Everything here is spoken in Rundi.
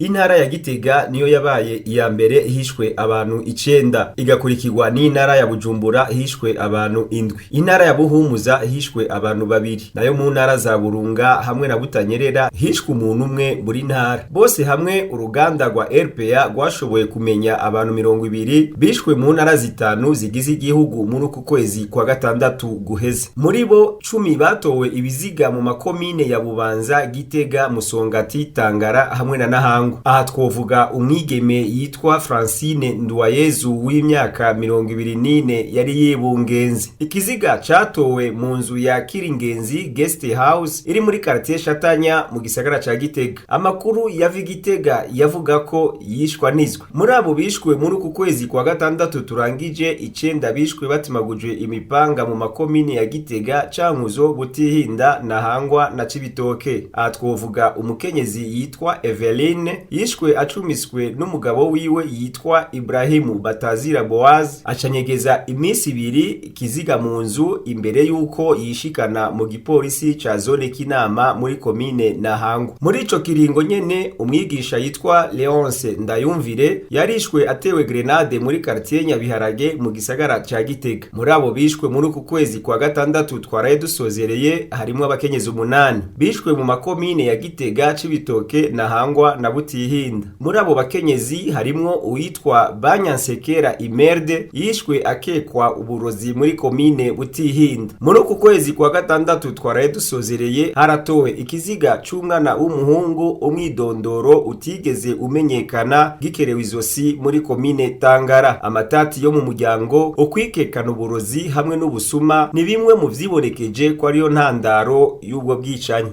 Intara ya Gitega niyo yabaye iya mbere hishwe abantu 9, igakurikirwa n'intara ya Bujumbura hishwe abantu 7. Intara ya Buhumuza hishwe abantu 2, nayo mu ntara za Burunga hamwe na Butanyerera hishwe umuntu umwe buri ntara. Bose hamwe uruganda rwa RPA rwashoboye kumenya abantu 20 bishwe mu ntara zitanu zigize igihugu muri uku kwezi kwa gatandatu guheze. Muri bo 10 batowe ibiziga mu makomine ya Bubanza, Gitega, Musongati, Tangara hamwe na Nahangu. Aha twovuga umwigeme yitwa Francine Nduwayezu w'imyaka 24 yari yibungenzi. Ikiziga catowe mu nzu ya Kiringenzi Guest House iri muri quartier Shatanya mu gisagara ca Gitega. Amakuru yava Gitega yavuga ko yishwa nizwe. Muri abo bishwe muri uku kwezi kwa gatandatu turangije 9 bishwe batimaguje imipanga mu makomine ya Gitega, Cankuzo, Butihinda, Nahangwa na Cibitoke. Aha twovuga umukenyezi yitwa Eveline yishwe acumiswe n'umugabo wiwe yitwa Ibrahimu Batazira Boaz, acanyegeza iminsi 2 ikiziga mu nzu imbere yuko yishikana mu gipolisi ca zone Kinama muri komine Nahangu. Muri ico kiringo nyene umwigisha yitwa Leonce Ndayumvire yarishwe atewe grenade muri quartier Nyabiharage mu gisagara ca Gitega. Muri abo bishwe muri uku kwezi kwa gatandatu twaraye dusozereye harimo abakenyezi 8 bishwe mu makomine ya Gitega, Cibitoke, Nahangwa na Butihinda. Muri abo bakenyezi harimo uwitwa Banyansekera Imerde yishwe akekwa uburozi muri komine Butihinda. Muri uku kwezi kwa gatandatu twaraye dusozereye haratowe ikiziga c'umwana w'umuhungu umwidondoro utigeze umenyekana gikerewe izosi muri komine Tangara. Amatati yo mu muryango, ukwikekana uburozi hamwe n'ubusuma ni bimwe mu vyibonekeje ko ariyo ntandaro y'ubwo bwicanyi.